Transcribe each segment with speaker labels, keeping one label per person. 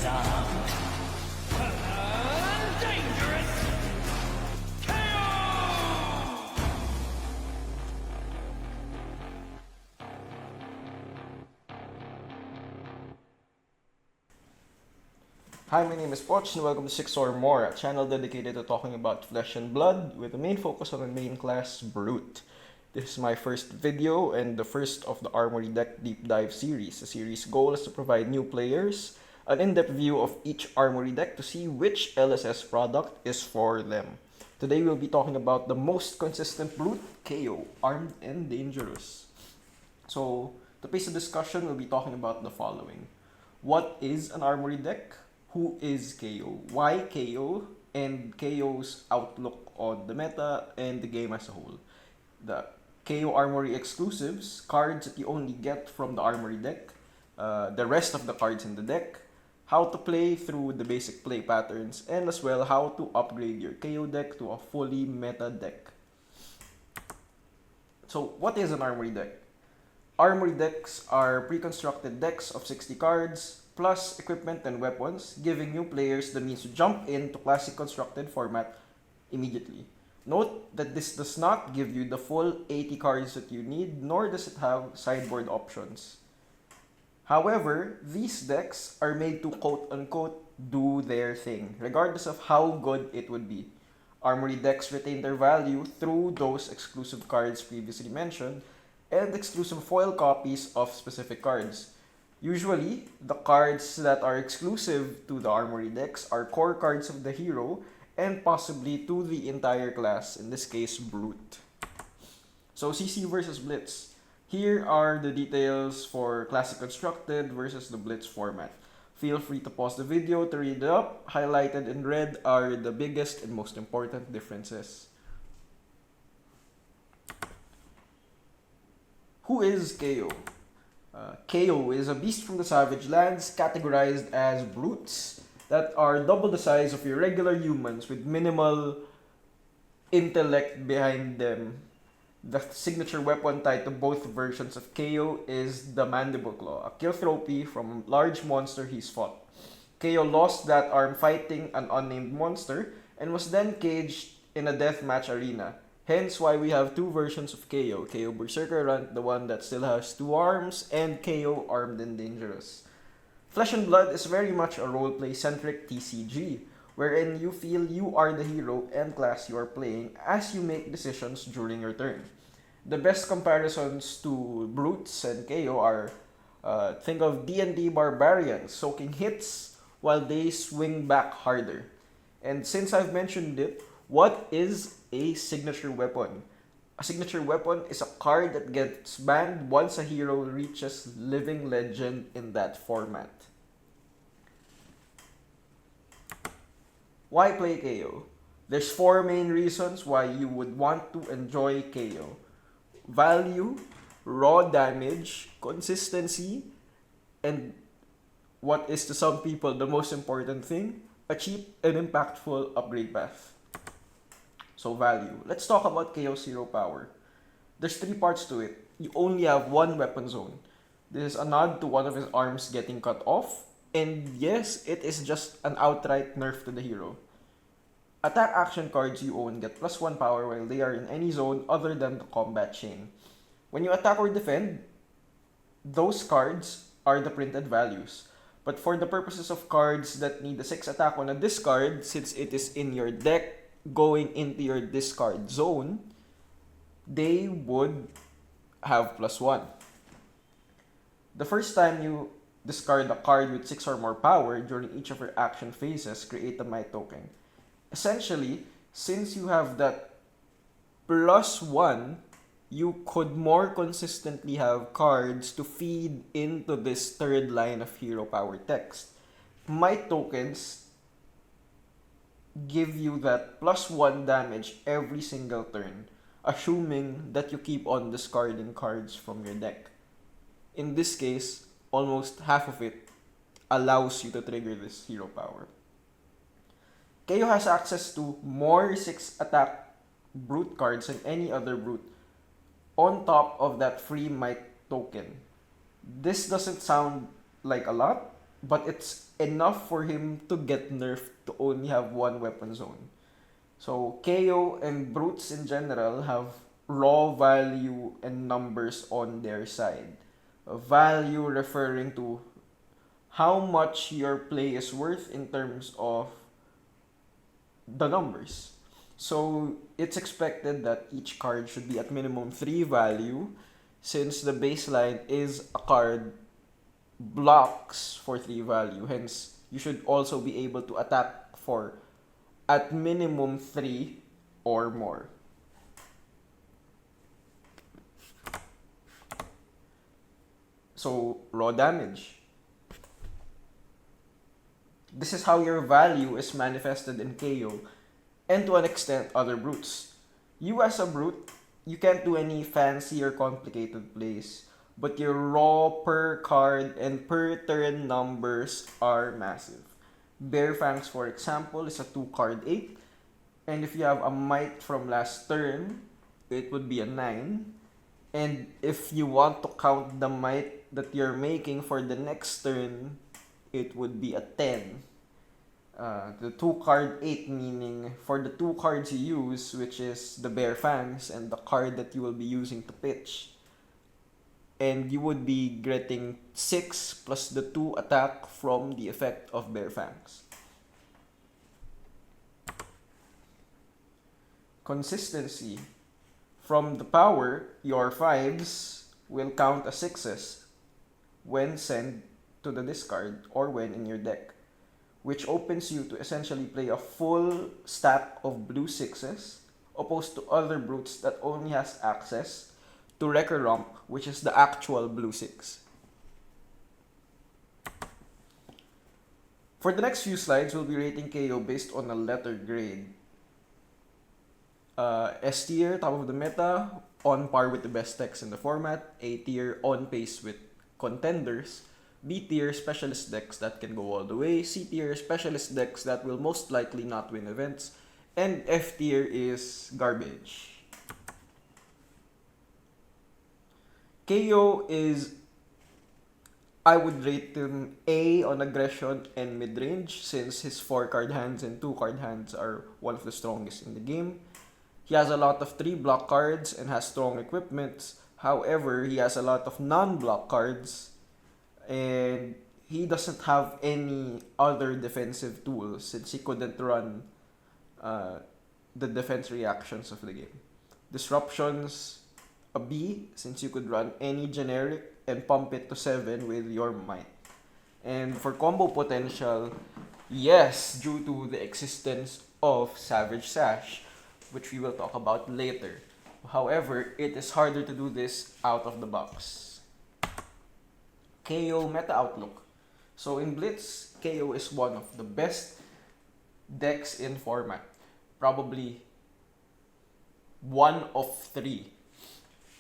Speaker 1: Dangerous Kayo!
Speaker 2: Hi, my name is Poch and welcome to 6 or More, a channel dedicated to talking about flesh and blood with a main focus on the main class, Brute. This is my first video and the first of the Armory Deck Deep Dive series. The series' goal is to provide new players an in-depth view of each Armory deck to see which LSS product is for them. Today we'll be talking about the most consistent Brute, Kayo, armed and dangerous. So, to pace the discussion, we'll be talking about the following. What is an Armory deck? Who is Kayo? Why Kayo? And Kayo's outlook on the meta and the game as a whole. The Kayo Armory exclusives, cards that you only get from the Armory deck, the rest of the cards in the deck, how to play through the basic play patterns, and as well how to upgrade your Kayo deck to a fully meta deck. So, what is an Armory deck? Armory decks are pre-constructed decks of 60 cards, plus equipment and weapons, giving new players the means to jump into classic constructed format immediately. Note that this does not give you the full 80 cards that you need, nor does it have sideboard options. However, these decks are made to quote-unquote do their thing, regardless of how good it would be. Armory decks retain their value through those exclusive cards previously mentioned, and exclusive foil copies of specific cards. Usually, the cards that are exclusive to the Armory decks are core cards of the hero and possibly to the entire class, in this case, Brute. So, CC versus Blitz. Here are the details for Classic Constructed versus the Blitz format. Feel free to pause the video to read it up. Highlighted in red are the biggest and most important differences. Who is Kayo? Kayo is a beast from the Savage Lands categorized as brutes that are double the size of your regular humans with minimal intellect behind them. The signature weapon tied to both versions of Kayo is the Mandible Claw, a kill trophy from a large monster he's fought. Kayo lost that arm fighting an unnamed monster and was then caged in a deathmatch arena. Hence why we have two versions of Kayo. Kayo Berserker Runt, the one that still has two arms, and Kayo Armed and Dangerous. Flesh and Blood is very much a roleplay-centric TCG, wherein you feel you are the hero and class you are playing as you make decisions during your turn. The best comparisons to Brutes and Kayo are, think of D&D Barbarians soaking hits while they swing back harder. And since I've mentioned it, what is a signature weapon? A signature weapon is a card that gets banned once a hero reaches Living Legend in that format. Why play Kayo? There's 4 main reasons why you would want to enjoy Kayo. Value, raw damage, consistency, and what is to some people the most important thing, a cheap and impactful upgrade path. So value. Let's talk about Kayo's hero power. There's 3 parts to it. You only have 1 weapon zone. This is a nod to one of his arms getting cut off. And yes, it is just an outright nerf to the hero. Attack action cards you own get +1 power while they are in any zone other than the combat chain. When you attack or defend, those cards are the printed values. But for the purposes of cards that need a 6 attack on a discard, since it is in your deck going into your discard zone, they would have +1. The first time you discard a card with 6 or more power during each of your action phases, create a might token. Essentially, since you have that +1, you could more consistently have cards to feed into this third line of hero power text. Might tokens give you that +1 damage every single turn, assuming that you keep on discarding cards from your deck. In this case, almost half of it allows you to trigger this hero power. Kayo has access to more 6 attack brute cards than any other brute, on top of that free might token. This doesn't sound like a lot, but it's enough for him to get nerfed to only have one weapon zone. So Kayo and brutes in general have raw value and numbers on their side. Value referring to how much your play is worth in terms of the numbers. So it's expected that each card should be at minimum 3 value, since the baseline is a card blocks for 3 value. Hence, you should also be able to attack for at minimum 3 or more. So, raw damage. This is how your value is manifested in KO, and to an extent, other brutes. You as a brute, you can't do any fancy or complicated plays, but your raw per card and per turn numbers are massive. Bear Fangs, for example, is a 2 card 8, and if you have a might from last turn, it would be a 9. And if you want to count the might that you're making for the next turn, it would be a 10. The 2 card 8 meaning for the 2 cards you use, which is the Bear Fangs and the card that you will be using to pitch, and you would be getting 6 plus the 2 attack from the effect of Bear Fangs. Consistency. From the power, your 5s will count as 6s when sent to the discard or when in your deck, which opens you to essentially play a full stack of blue 6s, opposed to other brutes that only has access to Wrecker Romp, which is the actual blue 6. For the next few slides, we'll be rating KO based on a letter grade. S tier, top of the meta, on par with the best decks in the format. A tier, on pace with contenders. B tier, specialist decks that can go all the way. C tier, specialist decks that will most likely not win events. And F tier is garbage. KO is, I would rate him A on aggression and mid-range, since his 4 card hands and 2 card hands are one of the strongest in the game. He has a lot of 3 block cards and has strong equipments. However, he has a lot of non-block cards and he doesn't have any other defensive tools, since he couldn't run the defense reactions of the game. Disruptions, a B, since you could run any generic and pump it to 7 with your might. And for combo potential, yes, due to the existence of Savage Sash, which we will talk about later. However, it is harder to do this out of the box. KO meta outlook. So in Blitz, KO is one of the best decks in format. Probably one of 3.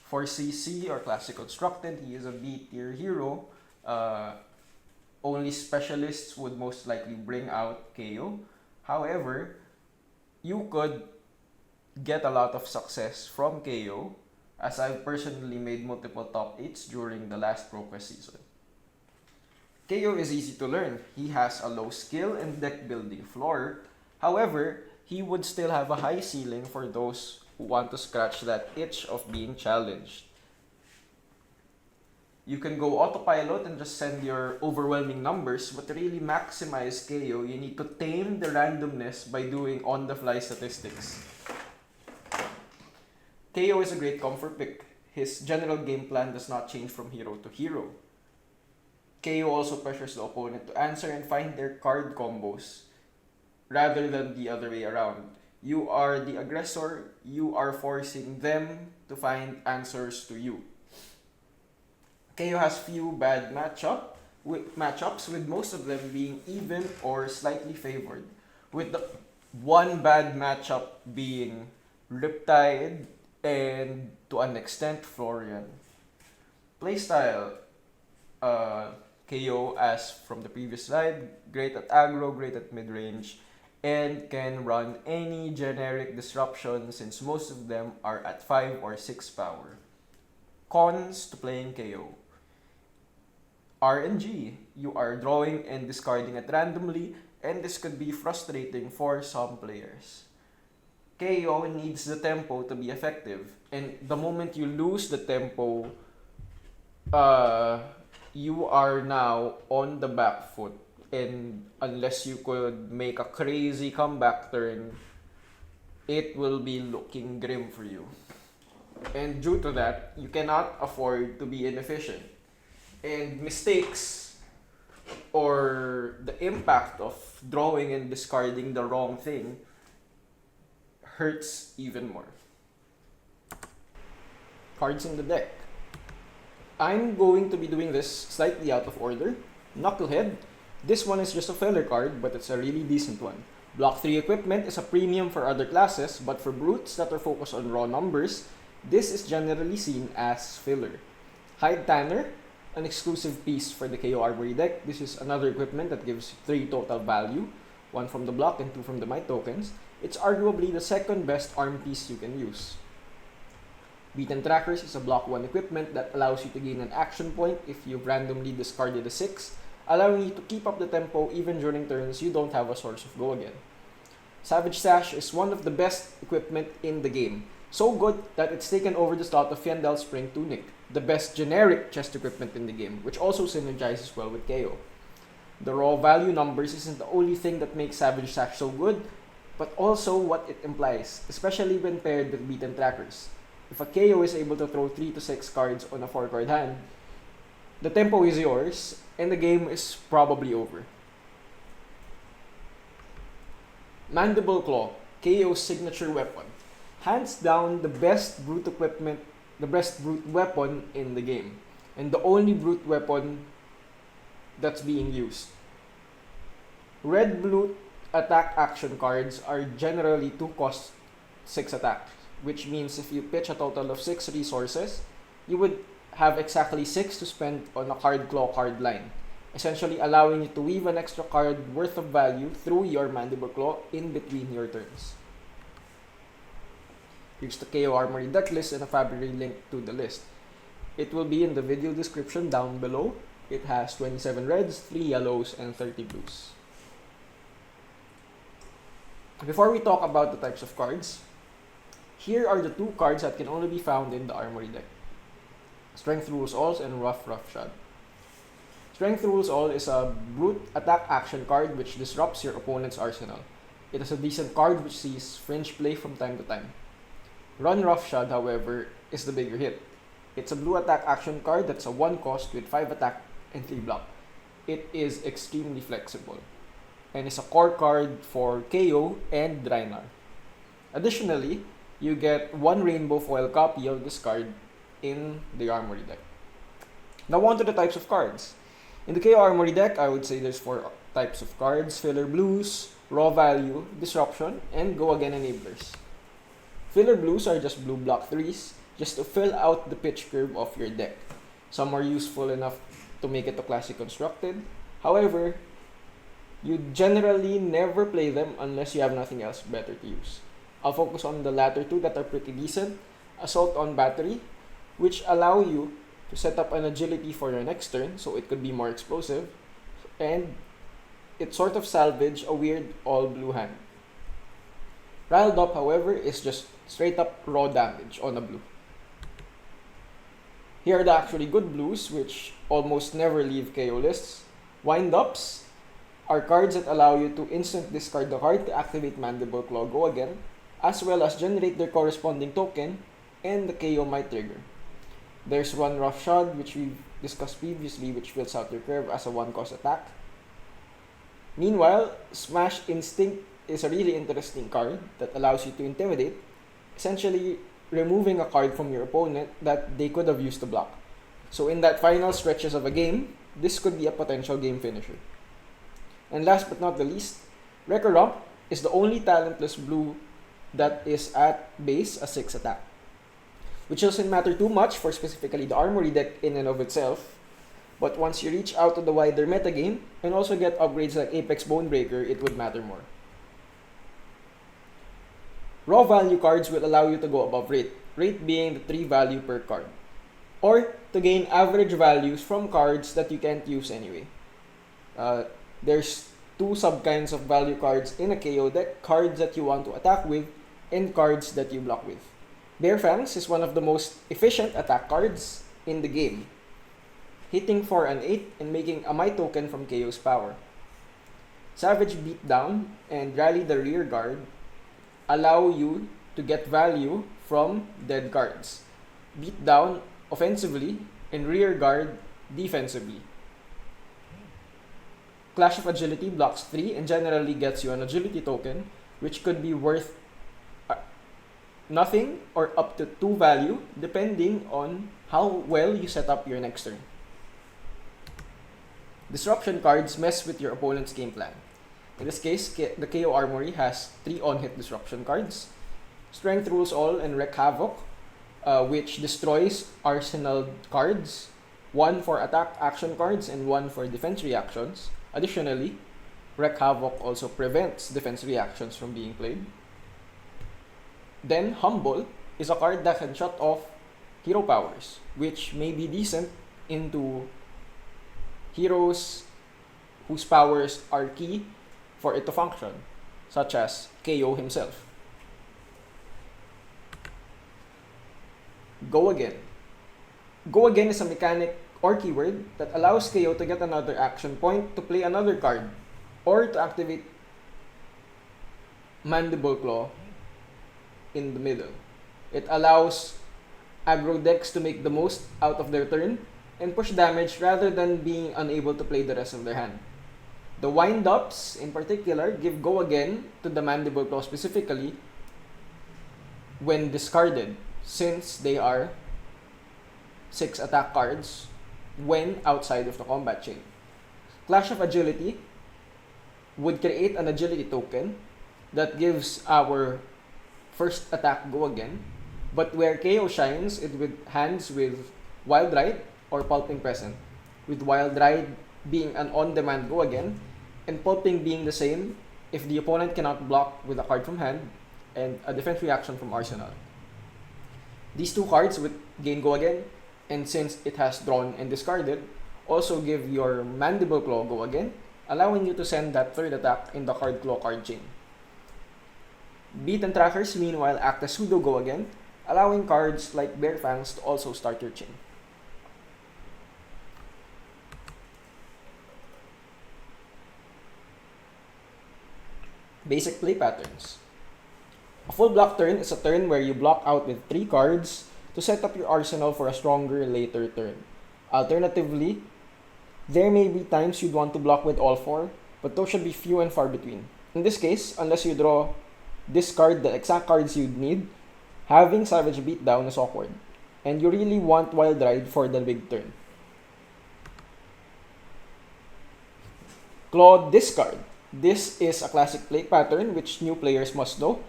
Speaker 2: For CC or Classic Constructed, he is a B tier hero. Only specialists would most likely bring out KO. However, you could get a lot of success from KO, as I've personally made multiple top 8s during the last ProQuest season. KO is easy to learn. He has a low skill and deck building floor. However, he would still have a high ceiling for those who want to scratch that itch of being challenged. You can go autopilot and just send your overwhelming numbers, but to really maximize KO, you need to tame the randomness by doing on-the-fly statistics. KO is a great comfort pick. His general game plan does not change from hero to hero. KO also pressures the opponent to answer and find their card combos, rather than the other way around. You are the aggressor, you are forcing them to find answers to you. KO has few bad matchups, with most of them being even or slightly favored, with the one bad matchup being Riptide and to an extent Florian. Playstyle, KO, as from the previous slide, great at aggro, great at mid-range, and can run any generic disruption since most of them are at 5 or 6 power. Cons to playing KO. RNG. You are drawing and discarding it randomly, and this could be frustrating for some players. KO needs the tempo to be effective, and the moment you lose the tempo, you are now on the back foot. And unless you could make a crazy comeback turn, it will be looking grim for you. And due to that, you cannot afford to be inefficient. And mistakes or the impact of drawing and discarding the wrong thing hurts even more. Cards in the deck. I'm going to be doing this slightly out of order. Knucklehead. This one is just a filler card, but it's a really decent one. Block 3 equipment is a premium for other classes, but for brutes that are focused on raw numbers, this is generally seen as filler. Hide Tanner, an exclusive piece for the Kayo Armory deck. This is another equipment that gives 3 total value, 1 from the block and 2 from the might tokens. It's arguably the second best arm piece you can use. Beaten Trackers is a block 1 equipment that allows you to gain an action point if you've randomly discarded a 6, allowing you to keep up the tempo even during turns you don't have a source of go again. Savage Sash is one of the best equipment in the game. So good that it's taken over the slot of Fyendal's Spring Tunic, the best generic chest equipment in the game, which also synergizes well with KO. The raw value numbers isn't the only thing that makes Savage Sash so good, but also what it implies, especially when paired with Beaten Trackers. If a KO is able to throw 3 to 6 cards on a 4-card hand, the tempo is yours, and the game is probably over. Mandible Claw, KO's signature weapon. Hands down the best brute equipment, the best brute weapon in the game, and the only brute weapon that's being used. Red brute attack action cards are generally 2 cost 6 attacks, which means if you pitch a total of 6 resources, you would have exactly 6 to spend on a card claw card line, essentially allowing you to weave an extra card worth of value through your Mandible Claw in between your turns. Here's the Kayo Armory Decklist and a February link to the list. It will be in the video description down below. It has 27 reds, 3 yellows, and 30 blues. Before we talk about the types of cards, here are the 2 cards that can only be found in the Armory deck. Strength Rules All and Rough Shot. Strength Rules All is a brute attack action card which disrupts your opponent's arsenal. It is a decent card which sees fringe play from time to time. Run Roughshod, however, is the bigger hit. It's a blue attack action card that's a 1 cost with 5 attack and 3 block. It is extremely flexible and is a core card for KO and Drainar. Additionally, you get 1 rainbow foil copy of this card in the Armory deck. Now on to the types of cards. In the KO Armory deck, I would say there's 4 types of cards: filler blues, raw value, disruption, and go again enablers. Filler blues are just blue block 3s, just to fill out the pitch curve of your deck. Some are useful enough to make it to classic constructed. However, you generally never play them unless you have nothing else better to use. I'll focus on the latter 2 that are pretty decent. Assault on Battery, which allow you to set up an agility for your next turn, so it could be more explosive, and it sort of salvage a weird all blue hand. Riled Up, however, is just straight up raw damage on a blue. Here are the actually good blues, which almost never leave KO lists. Wind Ups are cards that allow you to instant discard the card to activate Mandible Claw Go Again, as well as generate their corresponding token and the KO might trigger. There's Run Roughshod, which we've discussed previously, which fills out your curve as a 1-cost attack. Meanwhile, Smash Instinct is a really interesting card that allows you to intimidate, essentially removing a card from your opponent that they could have used to block. So in that final stretches of a game, this could be a potential game finisher. And last but not the least, Wrecker Rump is the only talentless blue that is at base a 6 attack, which doesn't matter too much for specifically the Armory deck in and of itself, but once you reach out to the wider metagame and also get upgrades like Apex Bonebreaker, it would matter more. Raw value cards will allow you to go above rate, rate being the 3 value per card. or to gain average values from cards that you can't use anyway. There's two sub-kinds of value cards in a KO deck: cards that you want to attack with and cards that you block with. Bear Fangs is one of the most efficient attack cards in the game, hitting for an 8 and making a Might token from KO's power. Savage Beatdown and Rally the Rear Guard allow you to get value from dead cards. Beatdown offensively and Rear Guard defensively. Clash of Agility blocks 3 and generally gets you an agility token, which could be worth nothing or up to 2 value depending on how well you set up your next turn. Disruption cards mess with your opponent's game plan. In this case, the Kayo Armory has 3 on-hit disruption cards: Strength Rules All and Wreak Havoc, which destroys arsenal cards, 1 for attack action cards and 1 for defense reactions. Additionally, Wreak Havoc also prevents defense reactions from being played. Then, Humble is a card that can shut off hero powers, which may be decent into heroes whose powers are key for it to function, such as KO himself. Go Again. Go Again is a mechanic or keyword that allows KO to get another action point to play another card or to activate Mandible Claw in the middle. It allows aggro decks to make the most out of their turn and push damage rather than being unable to play the rest of their hand. The wind-ups, in particular, give Go Again to the Mandible Claw specifically when discarded, since they are 6 attack cards when outside of the combat chain. Clash of Agility would create an agility token that gives our first attack Go Again, but where KO shines, it with hands with Wild Ride or Pulping Present, with Wild Ride being an on-demand Go Again, and Pulping being the same if the opponent cannot block with a card from hand and a defense reaction from arsenal. These 2 cards would gain Go Again, and since it has drawn and discarded, also give your Mandible Claw Go Again, allowing you to send that third attack in the Card Claw card chain. Beat and Trackers meanwhile act as pseudo Go Again, allowing cards like Bear Fangs to also start your chain. Basic play patterns. A full block turn is a turn where you block out with 3 cards to set up your arsenal for a stronger later turn. Alternatively, there may be times you'd want to block with all 4, but those should be few and far between. In this case, unless you discard the exact cards you'd need, having Savage Beatdown is awkward, and you really want Wild Ride for the big turn. Claw Discard. This is a classic play pattern which new players must know.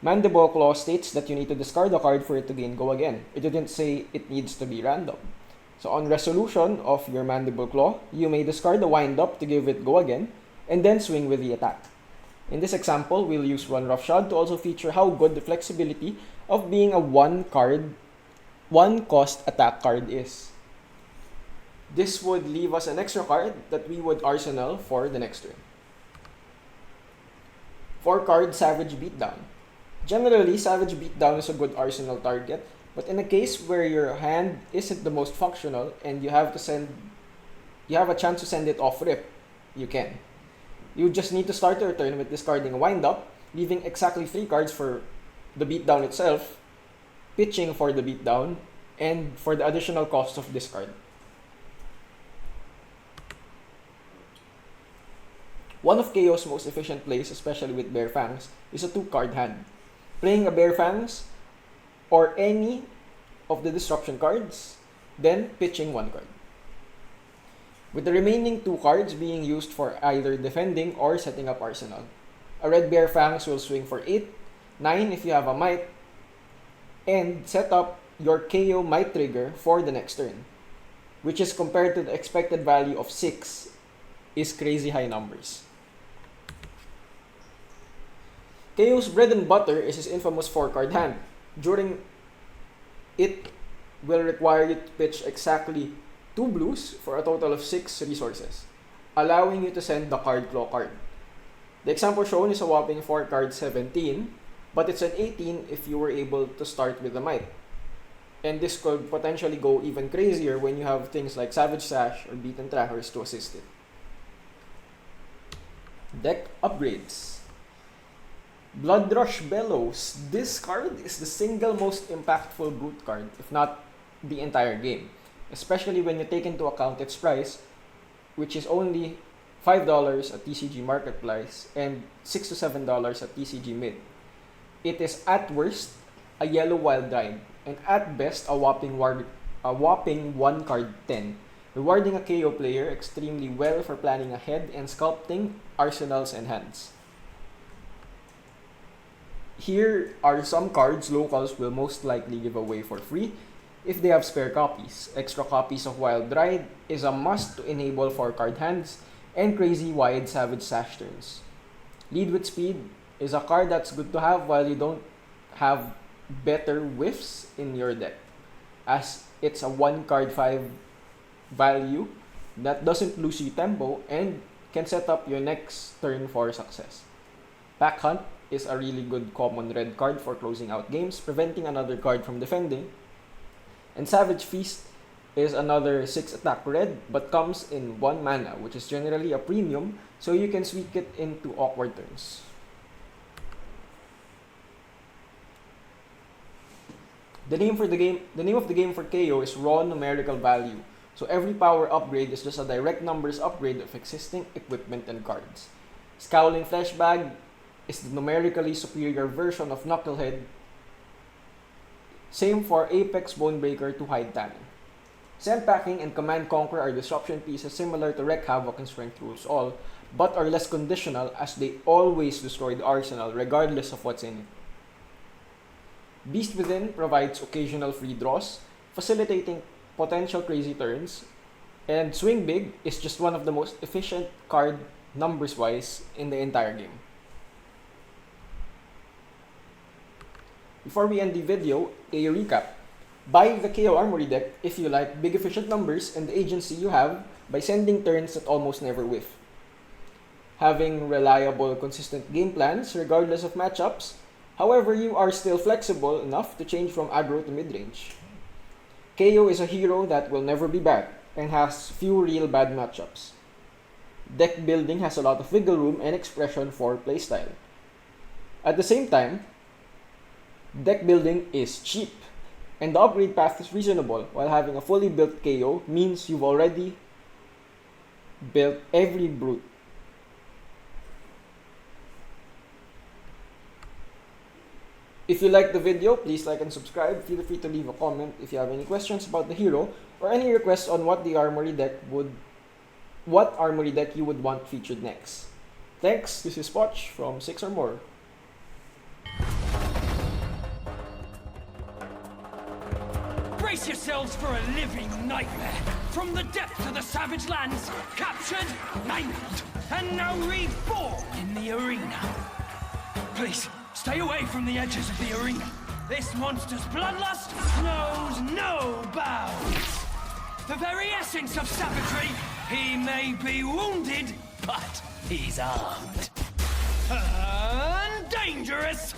Speaker 2: Mandible Claw states that you need to discard a card for it to gain Go Again. It didn't say it needs to be random. So on resolution of your Mandible Claw, you may discard the Wind Up to give it Go Again, and then swing with the attack. In this example, we'll use Run Roughshod to also feature how good the flexibility of being a one cost attack card is. This would leave us an extra card that we would arsenal for the next turn. 4-card Savage Beatdown. Generally, Savage Beatdown is a good arsenal target, but in a case where your hand isn't the most functional and you have a chance to send it off rip, you can. You just need to start your turn with discarding a Wind Up, leaving exactly 3 cards for the Beatdown itself, pitching for the Beatdown, and for the additional cost of discard. One of KO's most efficient plays, especially with Bear Fangs, is a 2-card hand. Playing a Bear Fangs or any of the disruption cards, then pitching 1 card. With the remaining 2 cards being used for either defending or setting up arsenal. A red Bear Fangs will swing for 8, 9 if you have a Might, and set up your KO Might trigger for the next turn, which is compared to the expected value of 6 is crazy high numbers. KO's bread and butter is his infamous 4-card hand. During it, will require you to pitch exactly 2 blues for a total of 6 resources, allowing you to send the card claw card. The example shown is a whopping 4 card 17, but it's an 18 if you were able to start with the might. And this could potentially go even crazier when you have things like Savage Sash or Beaten Trackers to assist it. Deck upgrades. Bloodrush Bellows. This card is the single most impactful brute card, if not the entire game. Especially when you take into account its price, which is only $5 at TCG Marketplace and $6 to $7 at TCG Mid. It is at worst a yellow wild ride, and at best a whopping 1 card 10, rewarding a KO player extremely well for planning ahead and sculpting arsenals and hands. Here are some cards locals will most likely give away for free if they have spare copies. Extra copies of Wild Ride is a must to enable 4-card hands and crazy wide Savage Sash turns. Lead with Speed is a card that's good to have while you don't have better whiffs in your deck, as it's a 1-card 5 value that doesn't lose you tempo and can set up your next turn for success. Pack Hunt is a really good common red card for closing out games, preventing another card from defending. And Savage Feast is another 6 attack red but comes in 1 mana, which is generally a premium, so you can sweep it into awkward turns. The name of the game for KO is raw numerical value. So every power upgrade is just a direct numbers upgrade of existing equipment and cards. Scowling Fleshbag is the numerically superior version of Knucklehead. Same for Apex Bonebreaker to hide Tame. Send Packing and Command Conquer are disruption pieces similar to Wreck Havoc and Strength Rules All, but are less conditional as they always destroy the arsenal regardless of what's in it. Beast Within provides occasional free draws, facilitating potential crazy turns, and Swing Big is just one of the most efficient card numbers-wise in the entire game. Before we end the video, a recap. Buy the Kayo Armory deck if you like big efficient numbers and the agency you have by sending turns that almost never whiff. Having reliable, consistent game plans regardless of matchups, however you are still flexible enough to change from aggro to mid-range. KO is a hero that will never be bad and has few real bad matchups. Deck building has a lot of wiggle room and expression for playstyle. At the same time, deck building is cheap, and the upgrade path is reasonable, while having a fully built KO means you've already built every brute. If you liked the video, please like and subscribe. Feel free to leave a comment if you have any questions about the hero or any requests on what Armory deck you would want featured next. Thanks, this is Poch from 6 or More.
Speaker 1: Brace yourselves for a living nightmare. From the depths of the savage lands, captured, mangled, and now reborn in the arena. Please, stay away from the edges of the arena. This monster's bloodlust knows no bounds. The very essence of savagery, he may be wounded, but he's armed. And dangerous!